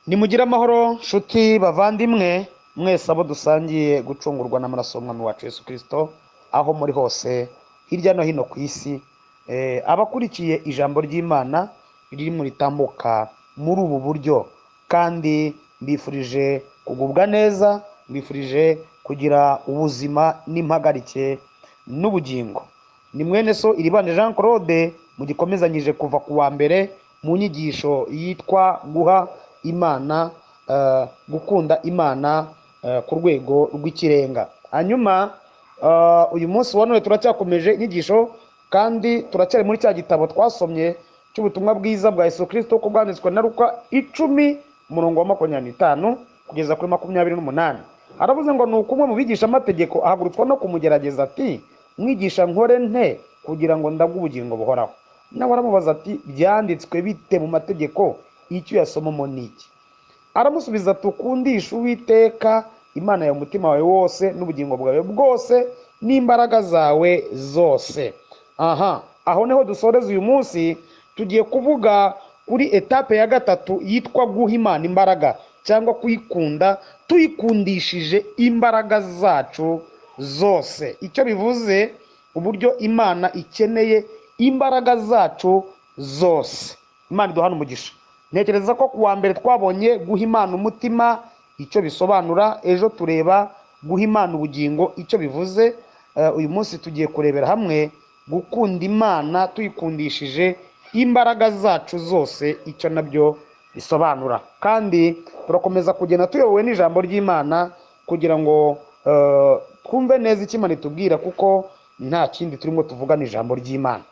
Nimugire amahoro nshuti bavandimwe mwese abo dusangiye gucungurwa n'amaraso y'umwami wacu Yesu Kristo aho muri hose hirya no hino ku isi, abakurikiye ijambo ry'Imana ririmo ritambuka muri ubu buryo, kandi mbifurije kugubwa neza, mbifurije kugira ubuzima n'impagarike n'ubugingo. Ni mwene so Iribane Jean Claude mugikomezanyije kuva ku wa mbere mu nyigisho yitwa guha Imana, gukunda Imana ku rwego rw'ikirenga. Hanyuma uyu munsi wa none turacyakomeje inyigisho, kandi turacyari muri cya gitabo twasomye cy'ubutumwa bwiza bwa Yesu Kristo ko bwanditswe na Luka 10:25 kugeza kuri 28. Aravuze ngo ni ukumwe mu bigisha amategeko ahagurutswa no kumugerageza ati, mwigisha nkore nte kugira ngo ndagwe ubugingo buhoraho? Nawe aramubaza ati, byanditswe bite mu mategeko, icyo yasomamo ni iki? Aramusubiza ati, ukundisha Uwiteka Imana yawe umutima wawe wose n'ubugingo bwawe bwose n'imbaraga zawe zose. Aho niho dusoreza uyu munsi. Tugiye kuvuga kuri etape ya gatatu yitwa guha Imana imbaraga, cyangwa kuyikunda tuyikundishije imbaraga zacu zose. Icyo bivuze uburyo Imana ikeneye imbaraga zacu zose. Imana iduhana umugisha. Ntekereza ko ku wa mbere twabonye guha Imana umutima icyo bisobanura, ejo tureba guha Imana ubugingo icyo bivuze. Uyu munsi tugiye kurebera hamwe gukunda Imana tuyikundishije imbaraga zacu zose icyo nabyo bisobanura. Kandi turakomeza kugenda tuyobowe n'ijambo ry'Imana kugira ngo twumve neza icyo Imana itubwira, kuko nta kindi turimo tuvuga n'ijambo ry'Imana.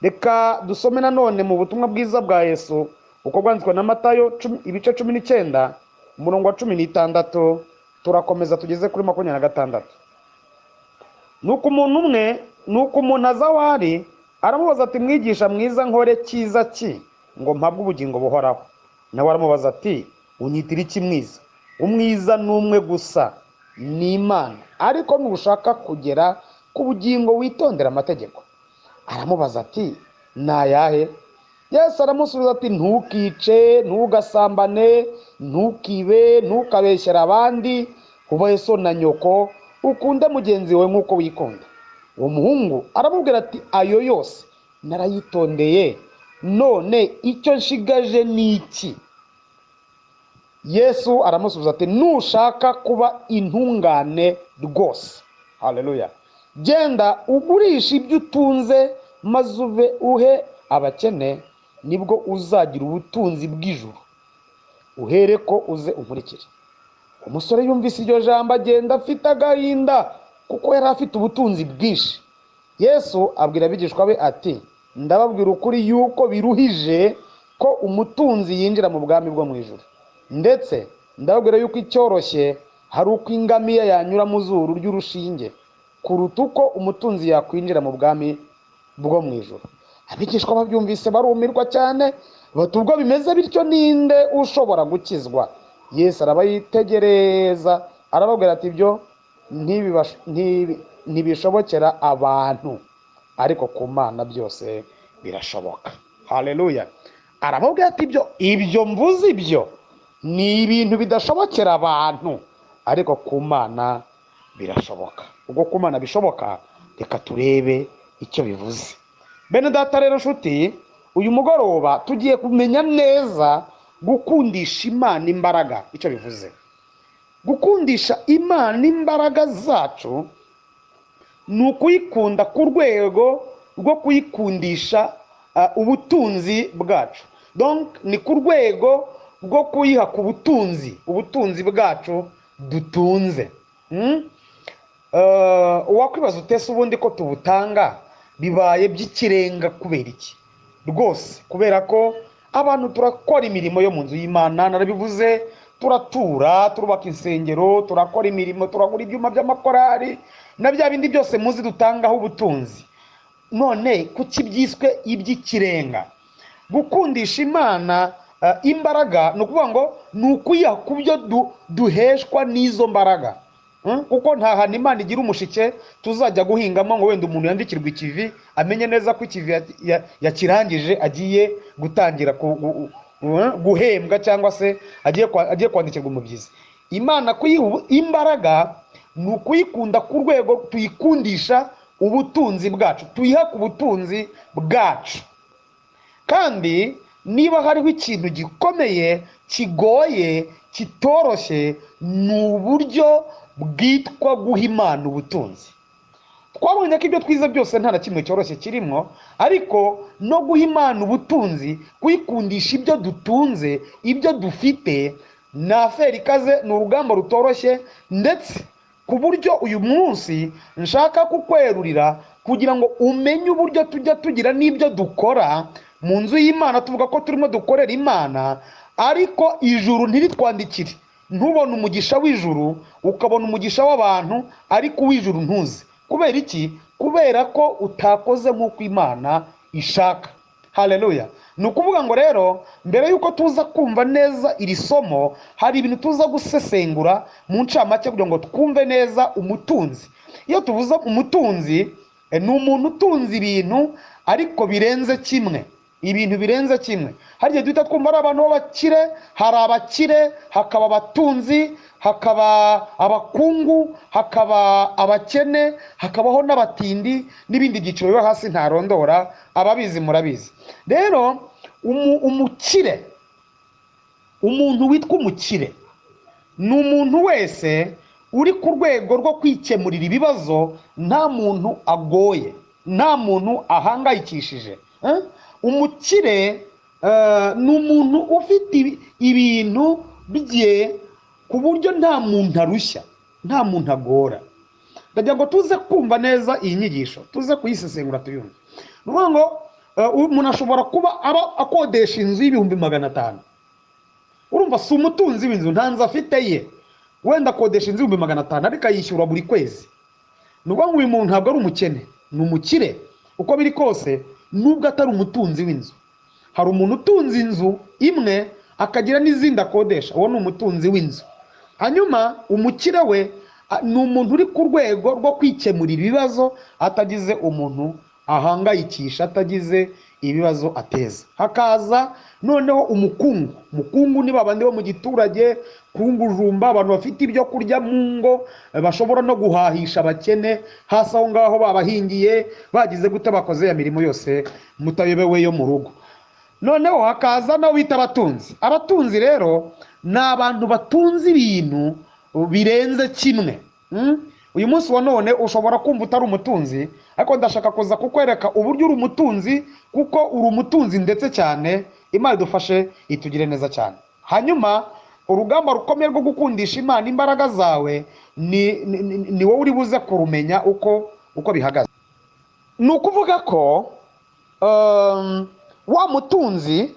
Reka dusome nanone mu butumwa bwiza bwa Yesu uko bwanditswe na Matayo ibice 19 umurongo wa 16, turakomeza tugeze kuri 26. Nuko umuntu aza aho ari aramubaza ati, mwigisha mwiza nkore cyiza ki ngo mpabwe ubugingo buhoraho? Nawe aramubaza ati, unyitira iki mwiza? Umwiza ni umwe gusa, ni Imana, ariko nushaka kugera ku bugingo witondera amategeko. Aramubaza ati, ni ayahe? Yesu aramusubiza ati, ntukice, ntugasambane, ntukibe, ntukabeshyere abandi, ubahe so na nyoko, ukunde mugenzi wawe nk'uko wikunda. Uwo muhungu aramubwira ati, ayo yose narayitondeye, none icyo nshigaje ni iki? Yesu aramusubiza ati, nushaka kuba intungane rwose, haleluya, genda ugurisha ibyo utunze maze uhe abakene, nibwo uzagira ubutunzi bw'ijuru, uhere ko uze unkurikire. Umusore yumvise iryo jambo agenda afite agahinda, kuko yari afite ubutunzi bwinshi. Yesu abwira abigishwa be ati, ndababwira ukuri yuko biruhije ko umutunzi yinjira mu bwami bwo mu ijuru. Ndetse ndababwira yuko icyoroshye hari uko ingamiya yanyura mu zuru ry'urushinge kuruta uko umutunzi yakwinjira mu bwami bwo mu ijuru. Abigishwa babyumvise barumirwa cyane, bati, ubwo bimeze bityo ninde ushobora gukizwa? Yesu arabayitegereza arababwira ati, ibyo ntibishobokera abantu, ariko ku Mana byose birashoboka. Haleluya. Aramubwira ati, ibyo mvuze ibyo ni ibintu bidashobokera abantu, ariko ku Mana birashoboka. Ubwo ku Mana bishoboka, reka turebe icyo bivuze. Bene data rero nshuti, uyu mugoroba tugiye kumenya neza gukundisha Imana imbaraga icyo bivuze. Gukundisha Imana imbaraga zacu ni ukuyikunda ku rwego rwo kuyikundisha ubutunzi bwacu. Donc ni ku rwego rwo kuyiha ku ubutunzi bwacu dutunze. Wakwibaza utese ubundi ko tubutanga bibaye by'ikirenga kubera iki? Rwose kubera ko abantu turakora imirimo yo mu nzu y'Imana, narabivuze, turatura, turubaka insengero, turakora imirimo, turagura ibyuma by'amakorari na bya bindi byose muzi dutangaho ubutunzi. None kuki byiswe iby'ikirenga? Gukundisha Imana imbaraga ni ukuvuga ngo ni ukuyiha ku byo duheshwa n'izo mbaraga. Kuko nta hantu Imana igira umushike tuzajya guhingamo ngo wenda umuntu yandikirwa ikivi amenye neza ko ikivi yakirangije agiye gutangira guhembwa cyangwa se agiye kwandikirwa umubyizi. Imana kuyiha imbaraga ni ukuyikunda ku rwego tuyikundisha ubutunzi bwacu, tuyiha ku butunzi bwacu. Kandi niba hariho ikintu gikomeye, kigoye, kitoroshye, ni uburyo bwitwa guha Imana ubutunzi. Twabonye ko ibyo twize byose nta na kimwe cyoroshye kirimo, ariko no guha Imana ubutunzi, kuyikundisha ibyo dutunze, ibyo dufite, ni aferi ikaze, ni urugamba rutoroshye, ndetse ku buryo uyu munsi nshaka kukwerurira kugira ngo umenye uburyo tujya tugira n'ibyo dukora mu nzu y'Imana. Tuvuga ko turimo dukorera Imana, ariko ijuru ntiritwandikire. Ntubone umugisha w'ijuru ukabona umugisha w'abantu, ariko uw'ijuru ntuzi. Kubera iki? Kubera ko utakoze nk'uko Imana ishaka. Haleluya. Ni ukuvuga ngo rero, mbere y'uko tuza kumva neza iri somo, hari ibintu tuza gusesengura mu ncamake kugira ngo twumve neza umutunzi. Iyo tuvuze umutunzi, ni umuntu utunze ibintu ariko birenze kimwe, ibintu birenze kimwe. Hari igihe duhita twumva ari abantu b'abakire, hari abakire, hakaba abatunzi, hakaba abakungu, hakaba abakene, hakabaho n'abatindi n'ibindi byiciro biba hasi ntarondora, ababizi murabizi. Rero umukire, umuntu witwa umukire, ni umuntu wese uri ku rwego rwo kwikemurira ibibazo, nta muntu agoye, nta muntu ahangayikishije. Umukire ni umuntu ufite ibintu bye ku buryo nta muntu arushya, nta muntu agora. Ndagira ngo tuze kumva neza iyi nyigisho, tuze kuyisesengura tuyumve. Ni ukuvuga ngo umuntu ashobora kuba akodesha inzu y'ibihumbi 500. Urumva si umutunzi w'inzu, nta nzu afite ye, wenda akodesha inzu y'ibihumbi 500 ariko ayishyura buri kwezi. Ni ukuvuga ngo uyu muntu ntabwo ari umukene, ni umukire. Uko biri kose, nubwo atari umutunzi w'inzu. Hari umuntu utunze inzu imwe akagira n'izindi akodesha, uwo ni umutunzi w'inzu. Hanyuma umukire we ni umuntu uri ku rwego rwo kwikemurira ibibazo, atagize umuntu ahangayikisha, atagize ibibazo ateza. Hakaza noneho umukungu. Umukungu ni babandi bo mu giturage, kungujumba, abantu bafite ibyo kurya mu ngo, bashobora no guhahisha abakene hasi aho ngaho, babahingiye, bagize gute, bakoze ya mirimo yose mutayobewe yo mu rugo. Noneho hakaza no wita abatunzi. Abatunzi rero ni abantu batunze ibintu birenze kimwe. Uyu munsi wa none ushobora kumva utari umutunzi, ariko ndashaka kuza kukwereka uburyo uri umutunzi, kuko uri umutunzi ndetse cyane. Imana idufashe itugire neza cyane. Hanyuma urugamba rukomeye rwo gukundisha Imana imbaraga zawe, ni wowe uri buze kurumenya uko bihagaze. Ni ukuvuga ko wa mutunzi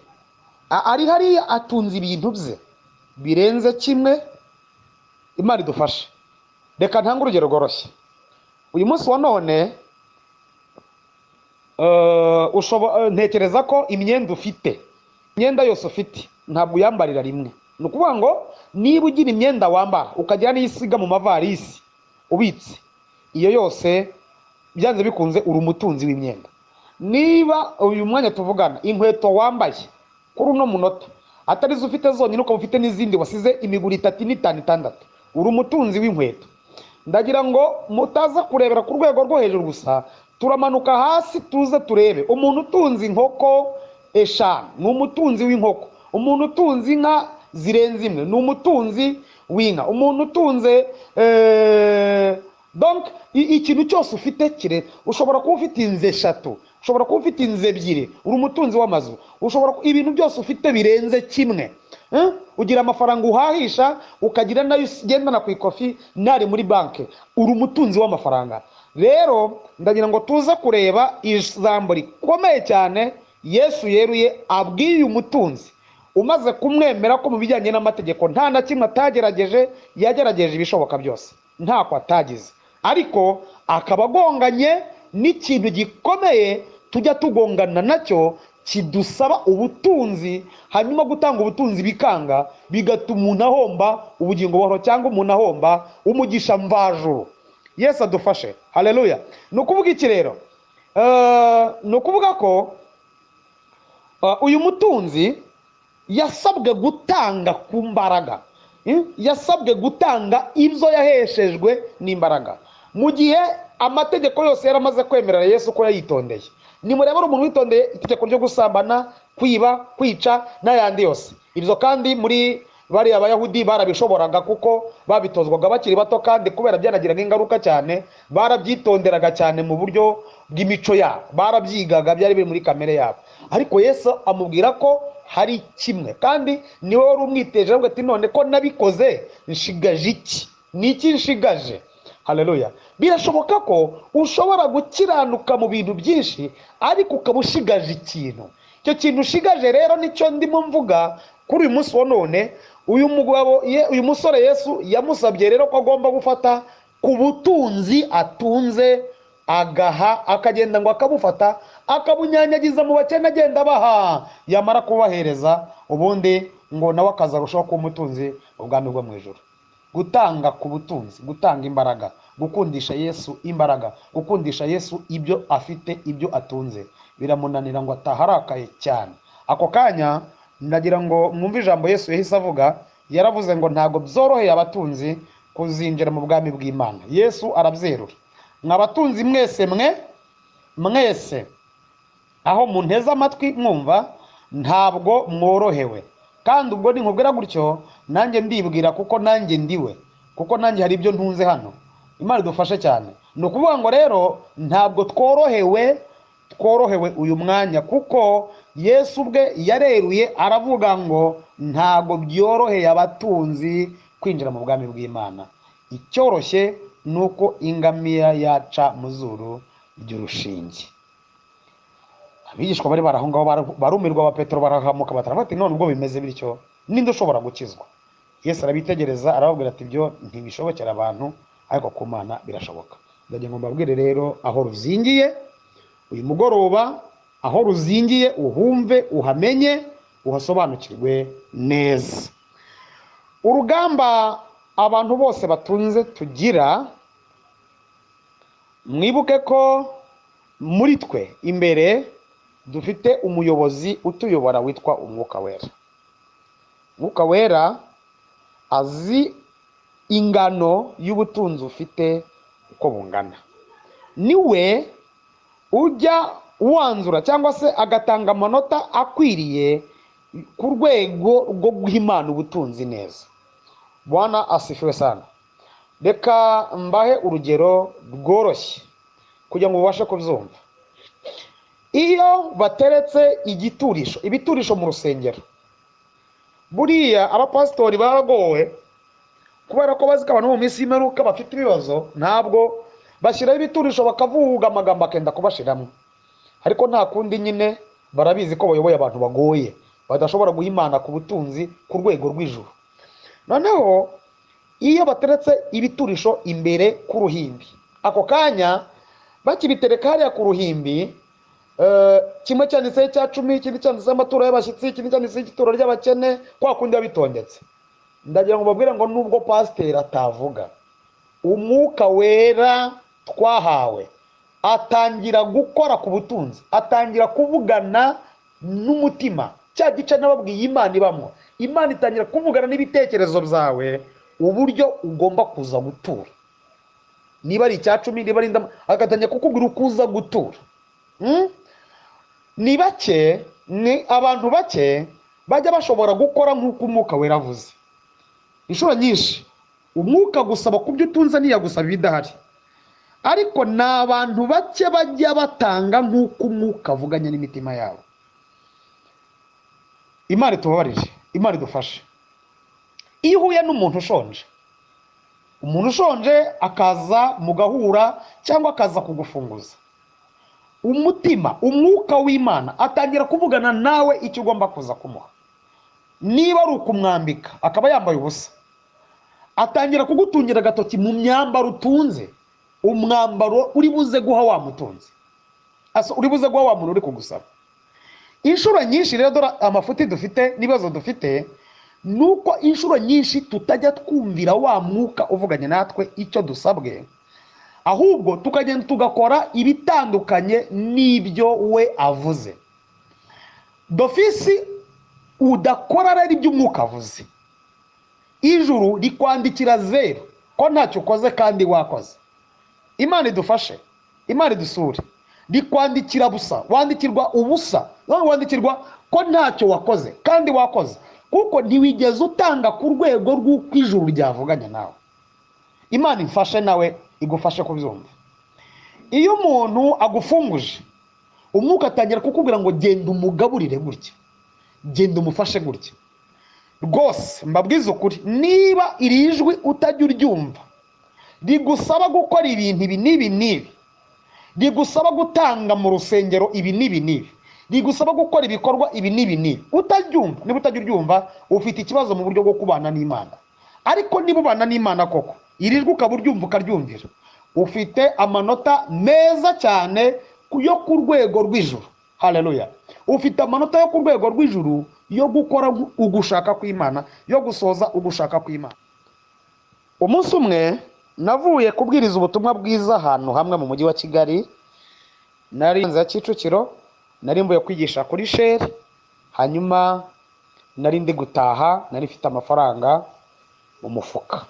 ari hariya atunze ibintu bye birenze kimwe. Imana idufashe. Reka ntange urugero rworoshye. Uyu munsi wa none ntekereza ko imyenda ufite, imyenda yose ufite ntabwo uyambarira rimwe. Ni ukuvuga ngo niba ugira imyenda wambara ukagira n'iyisiga mu mavarisi ubitse, iyo yose byanze bikunze uri umutunzi w'imyenda. Niba uyu mwanya tuvugana inkweto wambaye kuri uno munota atari zo ufite zonyine, ukaba ufite n'izindi wasize imiguru 3, 5, 6, uri umutunzi w'inkweto. Ndagira ngo mutaza kurebera ku rwego rwo hejuru gusa, turamanuka hasi tuze turebe. Umuntu utunze inkoko 5 ni umutunzi w'inkoko. Umuntu utunze inka zirenze imwe ni umutunzi w'inka. Umuntu utunze donc ikintu cyose ufite kire. Ushobora kuba ufite inzu 3, ushobora kuba ufite inzu 2, uri umutunzi w'amazu. Ushobora ibintu byose ufite birenze kimwe. Ugira amafaranga uhahisha, ukagira nayo ugendana ku ikofi nari muri banke, uri umutunzi w'amafaranga. Rero ndagira ngo tuze kureba ijambo rikomeye cyane Yesu yeruye abwiye umutunzi, umaze kumwemera ko mu bijyanye n'amategeko nta na kimwe atagerageje, yagerageje ibishoboka byose, ntako atagize, ariko akaba agonganye n'ikintu gikomeye tujya tugongana nacyo, kidusaba ubutunzi. Hanyuma gutanga ubutunzi bikanga, bigatuma umuntu ahomba ubugingo buhoraho, cyangwa umuntu ahomba umugisha mvajuru. Yesu adufashe. Haleluya. Ni ukuvuga iki rero? Ni ukuvuga ko uyu mutunzi yasabwe gutanga ku mbaraga, yasabwe gutanga ibyo yaheshejwe n'imbaraga, mu gihe amategeko yose yaramaze kwemerera Yesu ko yayitondeye. Nimurebere umuntu witondeye itegeko ryo gusambana, kwiba, kwica n'ayandi yose. Ibyo kandi muri bariya Abayahudi barabishoboraga kuko babitozwaga bakiri bato, kandi kubera byanagiraga ingaruka cyane barabyitonderaga cyane mu buryo bw'imico yabo, barabyigaga, byari biri muri kamere yabo. Ariko Yesu amubwira ko hari kimwe, kandi niwe wari umwiteje, avuga ati none ko nabikoze nshigaje iki? Ni iki nshigaje? Haleluya. Birashoboka ko ushobora gukiranuka mu bintu byinshi ariko ukaba ushigaje ikintu. Icyo kintu ushigaje rero nicyo ndimo mvuga kuri uyu munsi wa none. Uyu musore Yesu yamusabye rero ko agomba gufata ku butunzi atunze, akagenda ngo akabufata akabunyanyagiza mu bakene, agenda abaha, yamara kubahereza ubundi ngo nawe akazarushaho kuba umutunzi ubwami bwo mu ijuru. Gutanga ku butunzi, gutanga imbaraga, gukundisha Yesu imbaraga, gukundisha Yesu ibyo afite, ibyo atunze, biramunanira ngo ataharakaye cyane. Ako kanya ndagira ngo mwumve ijambo Yesu yahise avuga. Yaravuze ngo ntago byoroheye abatunzi kuzinjira mu bwami bw'Imana. Yesu arabyerura, mwabatunzi mwese aho munteze amatwi mwumva, ntabwo mworohewe. Kandi ubwo ninkubwira gutyo nanjye ndibwira, kuko nanjye ndiwe, kuko nanjye hari ibyo ntunze hano. Imana idufashe cyane. Ni ukuvuga ngo rero ntabwo tworohewe uyu mwanya, kuko Yesu ubwe yareruye aravuga ngo ntago byoroheye abatunzi kwinjira mu bwami bw'Imana. Icyoroshye nuko ingamiya yaca mu zuru ry'urushinge. Abigishwa bari baraho ngaho barumirwa, ba Petero barahamuka bati none ubwo bimeze bityo ninde ushobora gukizwa? Yesu arabitegereza arababwira ati ibyo ntibishobokera abantu, ariko ku Mana birashoboka. Ndagira ngo mbabwire rero aho ruzingiye uyu mugoroba, aho ruzingiye uhumve, uhamenye, uhasobanukirwe neza. Urugamba abantu bose batunze tugira, mwibuke ko muri twe imbere dufite umuyobozi utuyobora witwa Umwuka Wera. Umwuka Wera azi ingano y'ubutunzi ufite uko bungana. Niwe ujya wanzura cyangwa se agatanga amanota akwiriye ku rwego rwo guha Imana ubutunzi neza. Bwana asifiwe sana. Reka mbahe urugero rworoshye kugira ngo ubashe kubyumva. Iyo bateretse ibiturisho mu rusengero, buriya abapasitori baragowe, kubera ko bazi ko abantu mu minsi y'imperuka bafite ibibazo, ntabwo bashyiraho ibiturisho bakavuga amagambo akenda kubashiramo. Ariko nta kundi nyine barabizi ko bayoboye abantu bagoye, badashobora guha Imana ku butunzi ku rwego rw'ijuru. Noneho iyo bateretse ibiturisho imbere ku ruhimbi, ako kanya bakibitereka hariya ku ruhimbi, kimwe cyanditseho icya 10, ikindi cyanditseho amaturo y'abashyitsi, ikindi cyanditseho ituro ry'abakene, kwa kundi babitondetse. Ndagira ngo babwire ngo nubwo pasiteri atavuga, Umwuka Wera twahawe atangira gukora ku butunzi, atangira kuvugana n'umutima. Cya gice nababwiye Imana ibamo, Imana itangira kuvugana n'ibitekerezo byawe, uburyo ugomba kuza gutura. Niba ari icya 10, niba ari agatangira kukubwira ukuza gutura. Ni bake, ni abantu bake bajya bashobora gukora nk'uko Umwuka Wera avuze. Inshuro nyinshi umwuka gusaba ku byo utunze ntiyagusaba ibidahari, ariko ni abantu bake bajya batanga nk'uko Umwuka avuganye n'imitima yabo. Imana itubabarire, Imana idufashe. Iyo uhuye n'umuntu ushonje akaza mugahura cyangwa akaza kugufunguza, umutima, Umwuka w'Imana atangira kuvugana nawe icyo ugomba kuza kumuha. Niba ari ukumwambika akaba yambaye ubusa, atangira kugutungira agatoki mu myambaro utunze, umwambaro uri buze guha wa mutunzi, uri buze guha wa muntu uri kugusaba. Inshuro nyinshi rero dore amafuti dufite n'ibibazo dufite, nuko inshuro nyinshi tutajya twumvira wa mwuka uvuganye natwe icyo dusabwe, ahubwo tukagenda tugakora ibitandukanye n'ibyo we avuze. Dofisi udakora rero ibyo umwuka avuze, ijuru rikwandikira zero ko ntacyo ukoze kandi wakoze. Imana idufashe, Imana idusure. Rikwandikira busa, wandikirwa ubusa, wandikirwa ko ntacyo wakoze kandi wakoze, kuko ntiwigeze utanga ku rwego rw'uko ijuru ryavuganye nawe. Imana imfashe nawe igufashe kubyumva. Iyo umuntu agufunguje, umwuka atangira kukubwira ngo genda umugaburire gutya, genda umufashe gutya. Rwose mbabwiza ukuri, niba iri jwi utajya uryumva rigusaba gukora ibintu ibi n'ibi n'ibi, rigusaba gutanga mu rusengero ibi n'ibi n'ibi, rigusaba gukora ibikorwa ibi n'ibi n'ibi, utaryumva, niba utajya uryumva ufite ikibazo mu buryo bwo kubana n'Imana. Ariko niba ubana n'Imana koko, iri jwi ukaba uryumva ukaryumvira, ufite amanota meza cyane yo ku rwego rw'ijuru. Haleluya. Ufite amanota yo ku rwego rw'ijuru yo gukora ugushaka kw'Imana, yo gusoza ugushaka kw'Imana. Umunsi umwe navuye kubwiriza ubutumwa bwiza ahantu hamwe mu mujyi wa Kigali, nari hanze ya Kicukiro, nari mvuye kwigisha kuri Sheri, hanyuma nari ndi gutaha, nari mfite amafaranga mu mufuka.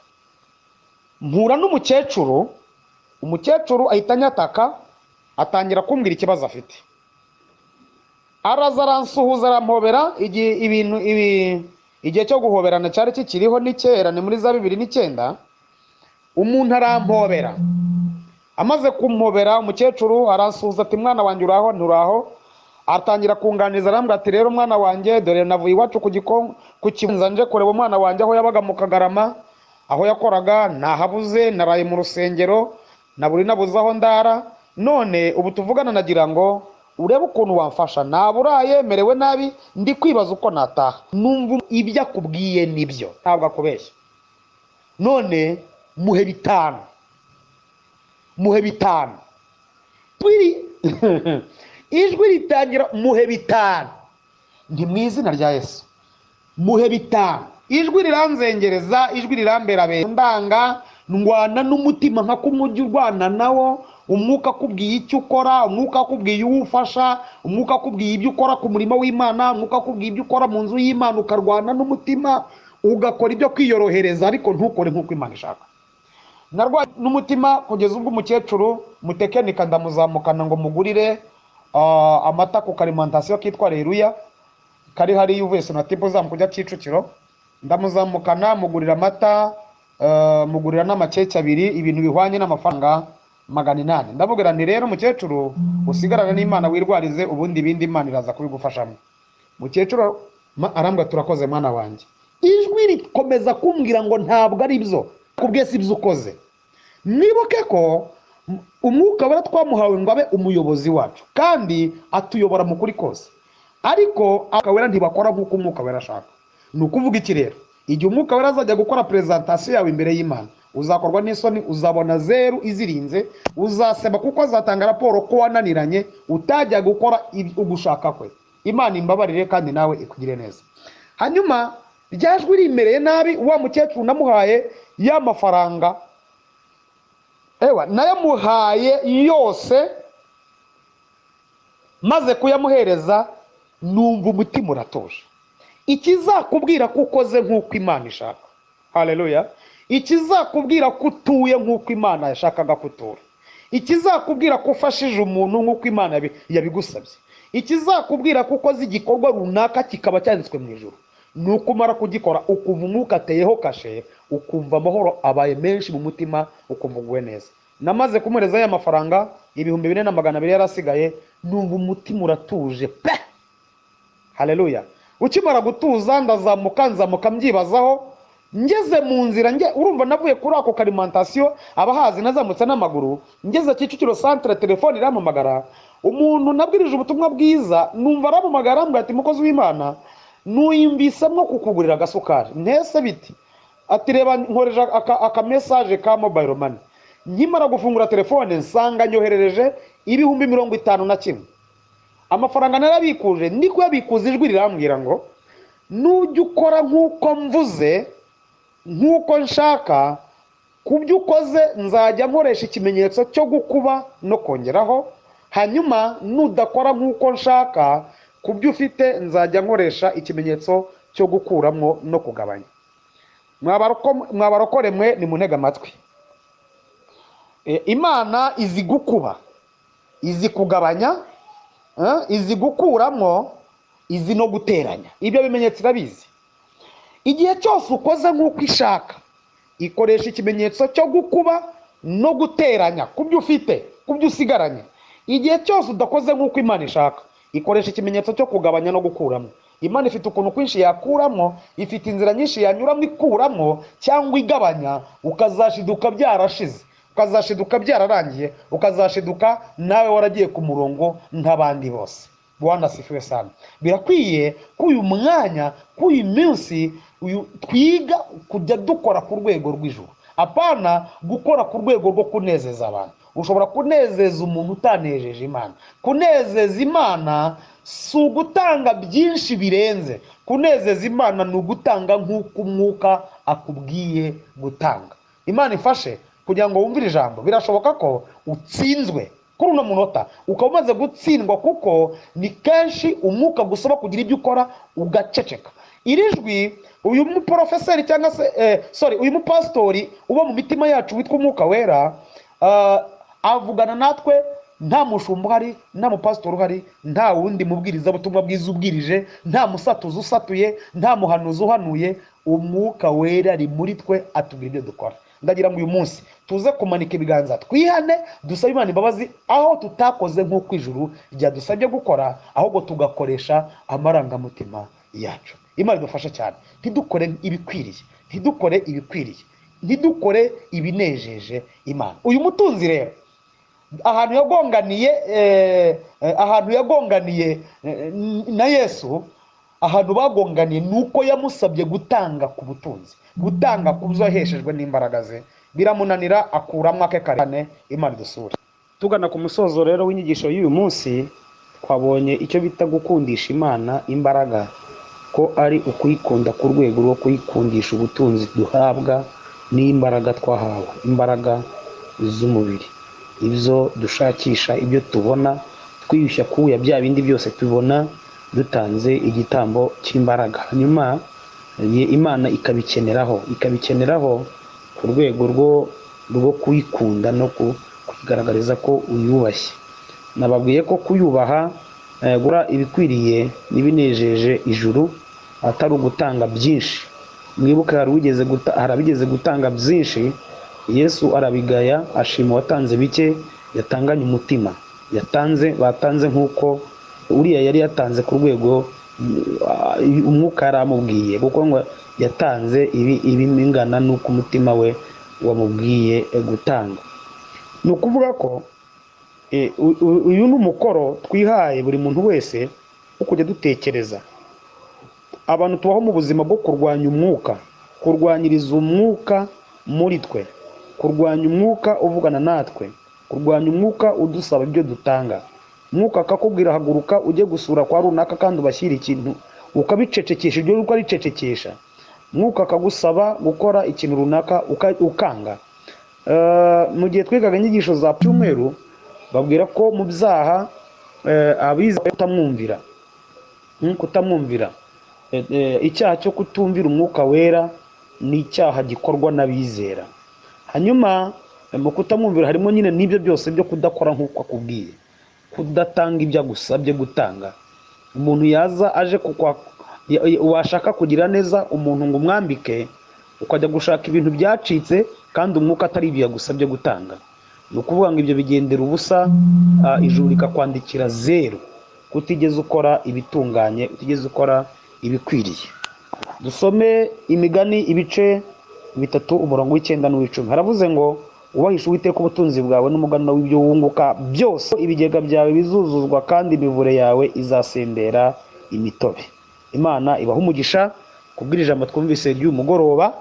Mpura n'umukecuru, umukecuru ahita anyataka, atangira kumbwira ikibazo afite. Araza aransuhuza arampobera, igihe cyo guhoberana cyari kikiriho ni kera, ni muri za 2009. Umuntu arampobera, amaze kumpobera umukecuru aransuhuza ati mwana wanjye uraho nturaho, atangira kunganiza arambwira ati rero mwana wanjye dore navuye iwacu ku kibanza nje kureba umwana wanjye aho yabaga mu Kagarama, aho yakoraga nahabuze, naraye mu rusengero naburi nabuze aho ndara, none ubu tuvugana nagira ngo urebe ukuntu wamfasha, naburaye merewe nabi, ndi kwibaza uko nataha. Numva ibyo akubwiye nibyo, ntabwo akubeshya. None muhe 5, muhe 5. Ijwi ritangira muhe 5, ndi mu izina rya Yesu, muhe 5. Ijwi riranzengereza, ijwi rirambera ndanga, ndwana n'umutima nka kumujya urwana nawo. Umwuka akubwiye icyo ukora, umwuka akubwiye uwufasha, umwuka akubwiye ibyo ukora ku murimo w'Imana, umwuka akubwiye ibyo ukora mu nzu y'Imana, ukarwana n'umutima ugakora ibyo kwiyorohereza, ariko ntukore nk'uko Imana ishaka. Narwanye n'umutima kugeza ubwo umukecuru mutekenika ndamuzamukana ngo mugurire amata ku karimantasiyo kitwa Reruya, kari hari uvuye Sonatibe uzamukujya Kicukiro. Ndamuzamukana mugurira amata, mugurira n'amakeke 2, ibintu bihwanye n'amafaranga 800. Ndabubwira nti rero mukecuru usigarana n'Imana wirwarize, ubundi ibindi Imana iraza kubigufashamo. Mukecuru arambwa turakoze mwana wanjye. Ijwi rikomeza kumbwira ngo ntabwo ari byo, kubwe si byo ukoze. Nibuke ko umwuka wera twamuhawe ngo abe umuyobozi wacu kandi atuyobora mu kuri kose, ariko akawera ntibakora nk'uko umwuka wera ashaka. Ni ukuvuga iki rero? Igihe umwuka wera azajya gukora presentation yawe imbere y'Imana, uzakorwa n'isoni, uzabona 0 izirinze, uzaseba kuko azatanga raporo ko wananiranye utajya gukora ugushaka kwe. Imana imbabarire kandi nawe ikugire neza. Hanyuma ryajwi rimereye nabi, wa mukecuru namuhaye ya mafaranga, nayamuhaye yose, maze kuyamuhereza numva umutima uratosha. Ikizakubwira ko ukoze nk'uko Imana ishaka. Haleluya. Ikizakubwira ko utuye nk'uko Imana yashakaga kutura. Ikizakubwira ko ufashije umuntu nk'uko Imana yabigusabye. Ikizakubwira ko ukoze igikorwa runaka kikaba cyanditswe mu ijuru. Nuko umara kugikora ukumva umwuka ateyeho kashe, ukumva amahoro abaye menshi mu mutima, ukumva uguwe neza. Namaze kumureza ya mafaranga 2200 yarasigaye, numva umutima uratuje pe. Haleluya. Ukimara gutuza ndazamuka mbyibazaho, ngeze mu nzira urumva navuye kuri ako karimantasiyo abahazi, nazamutse n'amaguru, ngeze Kicukiro centre, telefone iramamagara. Umuntu nabwirije ubutumwa bwiza, numva aramamagara ambwira ati mukozi w'Imana nuyumvisemwo kukugurira agasukari. Ntese biti? Ati reba nkoreje aka message ka mobile money. Nkimara gufungura telefone nsanga nyoherereje 51,000. Amafaranga narabikuje, ndiko yabikuza, ijwi rirambwira ngo nujya ukora nk'uko mvuze, nk'uko nshaka, kubyo ukoze nzajya nkoresha ikimenyetso cyo gukuba no kongeraho, hanyuma nudakora nk'uko nshaka, ku byo ufite nzajya nkoresha ikimenyetso cyo gukuramo no kugabanya. Mwabarokore mwe ni muntega amatwi. Imana izi gukuba, izi kugabanya, izi gukuramo, izi no guteranya. Ibyo bimenyetso irabizi. Igihe cyose ukoze nk'uko ishaka, ikoresha ikimenyetso cyo gukuba no guteranya ku byo ufite, ku byo usigaranye. Igihe cyose udakoze nk'uko Imana ishaka, ikoresha ikimenyetso cyo kugabanya no gukuramo. Imana ifite ukuntu kwinshi yakuramo, ifite inzira nyinshi yanyuramo ikuramo cyangwa igabanya, ukazashiduka byarashize, ukazashiduka byararangiye, ukazashiduka nawe waragiye ku murongo nk'abandi bose. Bwana asifiwe sana. Birakwiye ko uyu mwanya, ko uyu minsi twiga kujya dukora ku rwego rw'ijuru, apana gukora ku rwego rwo kunezeza abantu. Ushobora kunezeza umuntu utanejeje Imana. Kunezeza Imana si ugutanga byinshi birenze. Kunezeza Imana ni ugutanga nk'uko umwuka akubwiye gutanga. Imana ifashe kugira ngo wumvire ijambo. Birashoboka ko utsinzwe kuri uno munota, ukaba umaze gutsindwa, kuko ni kenshi umwuka gusaba kugira ibyo ukora ugaceceka. Iri jwi uyu muprofeseri cyangwa se uyu mupastori uba mu mitima yacu witwa Umwuka Wera, avugana natwe nta mushumba uhari, nta mupastori uhari, nta wundi mubwiriza butumwa bwiza ubwirije, nta musatuzi usatuye, nta muhanuzi uhanuye. Umwuka Wera ari muri twe atubwira ibyo dukora. Ndagira ngo uyu munsi tuze kumanika ibiganza, twihane, dusabe Imana imbabazi aho tutakoze nk'uko ijuru ryadusabye gukora, ahubwo tugakoresha amarangamutima yacu. Imana idufasha cyane. Ntidukore ibikwiriye, ntidukore ibinejeje Imana. Uyu mutunzi rero ahantu yagonganiye na Yesu, ahantu bagonganiye nuko yamusabye gutanga ku butunzi, gutanga ku byo yaheshejwe n'imbaraga ze. Biramunanira, akuramo ake karane. Imana idusure. Tugana ku musozo rero w'inyigisho y'uyu munsi, twabonye icyo bita gukundisha Imana imbaraga, ko ari ukuyikunda ku rwego rwo kuyikundisha ubutunzi duhabwa n'imbaraga twahawe, imbaraga z'umubiri, ibyo dushakisha, ibyo tubona, twiyushya kuya bya bindi byose tubona dutanze igitambo cy'imbaraga. Hanyuma Imana ikabikeneraho ku rwego rwo kuyikunda no kugaragariza ko uyubashye. Nababwiye ko kuyubaha, gura ibikwiriye n'ibinejeje ijuru, atari ugutanga byinshi. Mwibuke harabigeze gutanga byinshi, Yesu arabigaya, ashima uwatanze bike, yatanganye umutima, batanze nk'uko uriya yari yatanze ku rwego umwuka yaramubwiye, kuko ngo yatanze ibingana n'uko umutima we wamubwiye gutanga. Ni ukuvuga ko uyu ni umukoro twihaye buri muntu wese wo kujya dutekereza. Abantu tubaho mu buzima bwo kurwanya umwuka, kurwanyiriza umwuka muri twe, kurwanya umwuka uvugana natwe, kurwanya umwuka udusaba ibyo dutanga. Umwuka akakubwira haguruka ujye gusura kwa runaka kandi ubashyira ikintu, ukabicecekesha ibyo uko aricecekesha. Umwuka akagusaba gukora ikintu runaka ukanga. Mu gihe twigaga inyigisho za cyumweru, babwira ko mu byaha abiza kutamwumvira, icyaha cyo kutumvira Umwuka Wera ni icyaha gikorwa n'abizera. Hanyuma mu kutamwumvira harimo nyine n'ibyo byose byo kudakora nk'uko akubwiye, kudatanga ibyo agusabye gutanga. Umuntu yaza aje washaka kugira neza umuntu ngo umwambike, ukajya gushaka ibintu byacitse kandi umwuka atari ibyo yagusabye gutanga. Ni ukuvuga ngo ibyo bigendera ubusa, ijuru rikakwandikira 0, kutigeze ukora ibitunganye, utigeze ukora ibikwiriye. Dusome Imigani ibice 3 umurongo w'9 n'uw'10. Haravuze ngo ubahisha Uwiteka ubutunzi bwawe n'umuganura w'ibyo wunguka byose, ibigega byawe bizuzuzwa kandi imivure yawe izasendera imitobe. Imana ibaha umugisha kubwira ijambo twumvise ry'uyu mugoroba.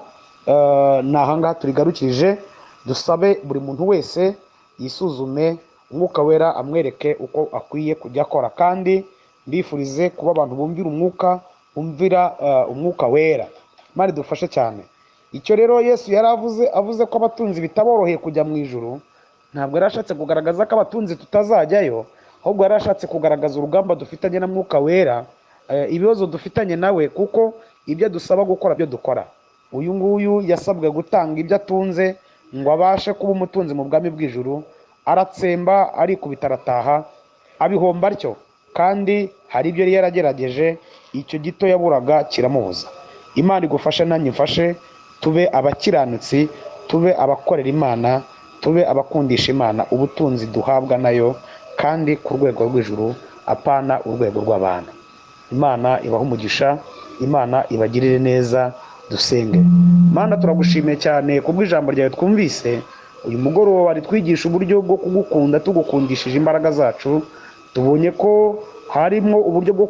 Nahangaha turigarukirije. Dusabe buri muntu wese yisuzume, Umwuka Wera amwereke uko akwiye kujya akora, kandi mbifurize kuba abantu bumvira Umwuka Wera. Imana idufashe cyane. Icyo rero Yesu yari avuze ko abatunzi bitaboroheye kujya mu ijuru, ntabwo yari ashatse kugaragaza ko abatunzi tutazajyayo, ahubwo yari ashatse kugaragaza urugamba dufitanye na Mwuka Wera, ibibazo dufitanye nawe, kuko ibyo dusaba gukora byo dukora. Uyu nguyu yasabwe gutanga ibyo atunze ngo abashe kuba umutunzi mu bwami bw'ijuru, aratsemba, arikubita, arataha, abihomba atyo. Kandi hari ibyo yari yaragerageje, icyo gito yaburaga kiramubuza. Imana igufashe, nanjye mfashe, tube abakiranutsi, tube abakorera Imana, tube abakundisha Imana ubutunzi duhabwa nayo, kandi ku rwego rw'ijuru, apana urwego rw'abantu. Imana ibahe umugisha, Imana ibagirire neza. Dusenge. Mana, turagushimiye cyane kubw'ijambo ryawe twumvise. Uyu mugoroba wari twigisha uburyo bwo kugukunda tugukundishije imbaraga zacu. Tubonye ko harimo uburyo bwo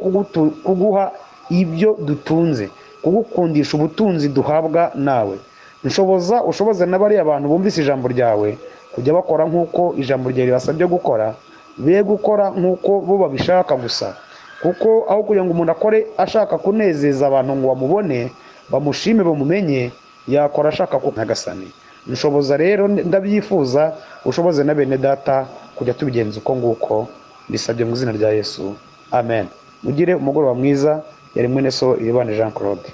kuguha ibyo dutunze, kugukundisha ubutunzi duhabwa nawe. Ushoboze n'abari abantu bumvise ijambo ryawe kujya bakora nk'uko ijambo ryawe ribasabye gukora, be gukora nk'uko bo babishaka gusa, kuko aho kugira ngo umuntu akore ashaka kunezeza abantu ngo bamubone, bamushime, bamumenye, yakora ashaka ko Nyagasani. Nshoboza rero, ndabyifuza, ushoboze na bene data kujya tubigenza uko nguko, bisabye mu izina rya Yesu, amen. Mugire umugoroba mwiza. Yari mwene so Iribane Jean Claude.